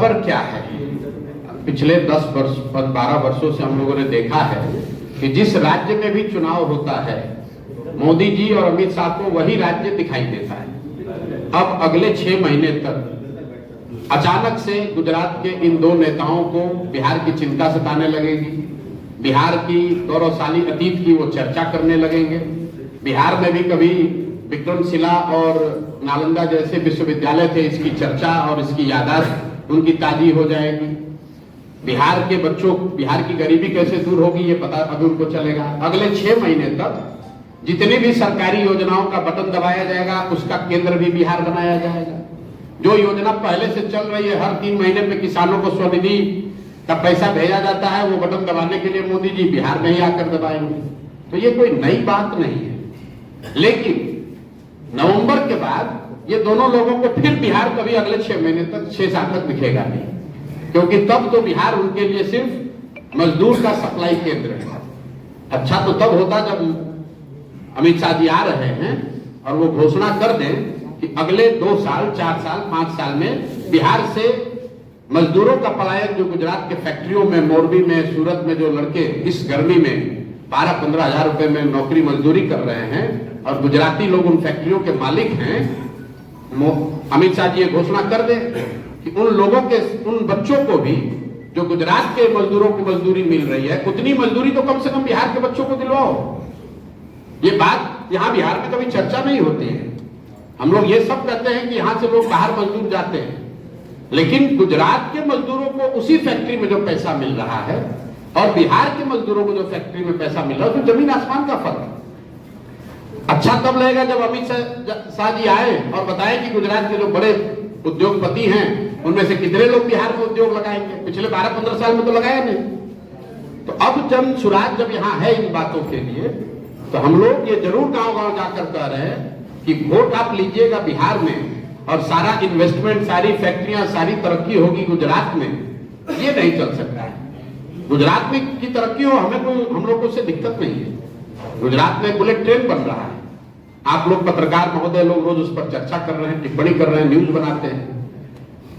खबर क्या है? पिछले 10-12 वर्षों से हम लोगों ने देखा है कि जिस राज्य में भी चुनाव होता है, मोदी जी और अमित शाह को वही राज्य दिखाई देता है। अब अगले 6 महीने तक अचानक से गुजरात के इन 2 नेताओं को बिहार की चिंता सताने लगेगी। बिहार की गौरवशाली अतीत की वो चर्चा करने लगेंगे। बिहार में भी कभी विक्रमशिला और नालंदा जैसे विश्वविद्यालय थे, इसकी चर्चा और इसकी याददाश्त उनकी ताजी हो जाएगी। बिहार के बच्चों, बिहार की गरीबी कैसे दूर होगी ये पता अभी उनको चलेगा। अगले 6 महीने तक जितनी भी सरकारी योजनाओं का बटन दबाया जाएगा, उसका केंद्र भी बिहार बनाया जाएगा। जो योजना पहले से चल रही है, हर 3 महीने पे किसानों को स्वनिधि का पैसा भेजा जाता है, वो बटन दबाने के लिए मोदी जी बिहार में ही आकर दबाएंगे। तो ये कोई नई बात नहीं है। लेकिन नवंबर के बाद ये दोनों लोगों को फिर बिहार कभी अगले 6 महीने तक 6 साल तक दिखेगा नहीं, क्योंकि तब तो बिहार उनके लिए सिर्फ मजदूर का सप्लाई केंद्र है। अच्छा तो तब होता जब अमित शाह जी आ रहे हैं और वो घोषणा कर दें कि अगले 2 साल, 4 साल, 5 साल में बिहार से मजदूरों का पलायन, जो गुजरात के फैक्ट्रियों में, मोरबी में, सूरत में जो लड़के इस गर्मी में 12-15 हजार रुपए में नौकरी मजदूरी कर रहे हैं और गुजराती लोग उन फैक्ट्रियों के मालिक हैं, अमित शाह जी ये घोषणा कर दें कि उन लोगों के, उन बच्चों को भी जो गुजरात के मजदूरों को मजदूरी मिल रही है, उतनी मजदूरी तो कम से कम बिहार के बच्चों को दिलवाओ। ये बात यहां बिहार में कभी चर्चा नहीं होती है। हम लोग ये सब कहते हैं कि यहां से लोग बाहर मजदूर जाते हैं, लेकिन गुजरात के मजदूरों को उसी फैक्ट्री में जो पैसा मिल रहा है और बिहार के मजदूरों को जो फैक्ट्री में पैसा मिल रहा है, उसमें जमीन आसमान का फर्क है। अच्छा तब लगेगा जब अमित शाह जी आए और बताएं कि गुजरात के जो बड़े उद्योगपति हैं उनमें से कितने लोग बिहार में उद्योग लगाएंगे। पिछले 12-15 साल में तो लगाया नहीं। तो अब जन सुराज जब यहाँ है इन बातों के लिए, तो हम लोग ये जरूर गांव-गांव जाकर कह रहे हैं कि वोट आप लीजिएगा बिहार में और सारा इन्वेस्टमेंट, सारी फैक्ट्रियां, सारी तरक्की होगी गुजरात में। ये नहीं चल सकता है। गुजरात में की तरक्की हो, हम लोग को उससे दिक्कत नहीं है। गुजरात में बुलेट ट्रेन बन रहा है। आप लोग पत्रकार महोदय लोग रोज उस पर चर्चा कर रहे हैं, टिप्पणी कर रहे हैं, न्यूज बनाते हैं।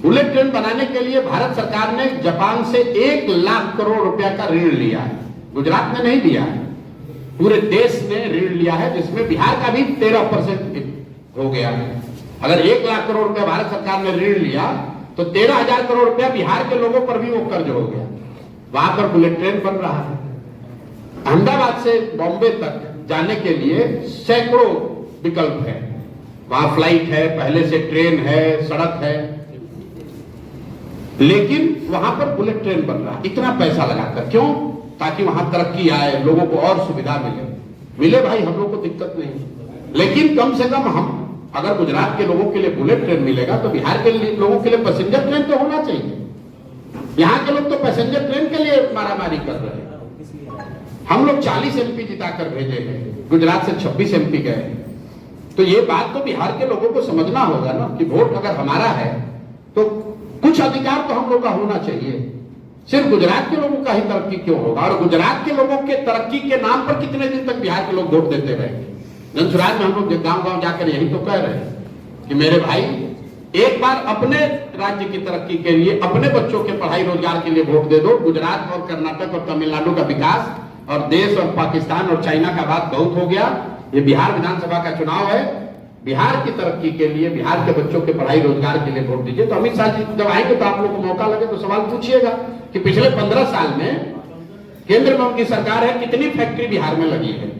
बुलेट ट्रेन बनाने के लिए भारत सरकार ने जापान से 1 लाख करोड़ रुपया का ऋण लिया है। गुजरात ने नहीं लिया है, पूरे देश ने ऋण लिया है, जिसमें बिहार का भी 13% हो गया है। अगर 1 लाख करोड़ रुपया भारत सरकार ने ऋण लिया तो 13,000 करोड़ रुपया बिहार के लोगों पर भी वो कर्ज हो गया। वहां पर बुलेट ट्रेन बन रहा है। अहमदाबाद से बॉम्बे तक जाने के लिए सैकड़ों विकल्प है। वहां फ्लाइट है, पहले से ट्रेन है, सड़क है, लेकिन वहां पर बुलेट ट्रेन बन रहा है। इतना पैसा लगाकर क्यों? ताकि वहां तरक्की आए, लोगों को और सुविधा मिले भाई, हम लोग को दिक्कत नहीं। लेकिन कम से कम हम, अगर गुजरात के लोगों के लिए बुलेट ट्रेन मिलेगा तो बिहार के लोगों के लिए पैसेंजर ट्रेन तो होना चाहिए। यहाँ के लोग तो पैसेंजर ट्रेन के लिए मारामारी कर रहे हैं। हम लोग 40 MP जिताकर भेजे हैं, गुजरात से 26 MP गए। तो ये बात तो बिहार के लोगों को समझना होगा ना कि वोट अगर हमारा है तो कुछ अधिकार तो हम लोग का होना चाहिए। सिर्फ गुजरात के लोगों का ही तरक्की क्यों होगा? और गुजरात के लोगों के तरक्की के नाम पर कितने दिन तक बिहार के लोग वोट देते रहेंगे? जनसुराज में हम लोग गांव-गांव जाकर यही तो कह रहे हैं कि मेरे भाई, एक बार अपने राज्य की तरक्की के लिए, अपने बच्चों के पढ़ाई रोजगार के लिए वोट दे दो। गुजरात और कर्नाटक और तमिलनाडु का विकास और देश और पाकिस्तान और चाइना का बात बहुत हो गया। ये बिहार विधानसभा का चुनाव है। बिहार की तरक्की के लिए, बिहार के बच्चों के पढ़ाई रोजगार के लिए वोट दीजिए। तो अमित शाह जी जब आएंगे तो आप लोग को मौका लगे तो सवाल पूछिएगा कि पिछले 15 साल में केंद्र में उनकी सरकार है, कितनी फैक्ट्री बिहार में लगी है।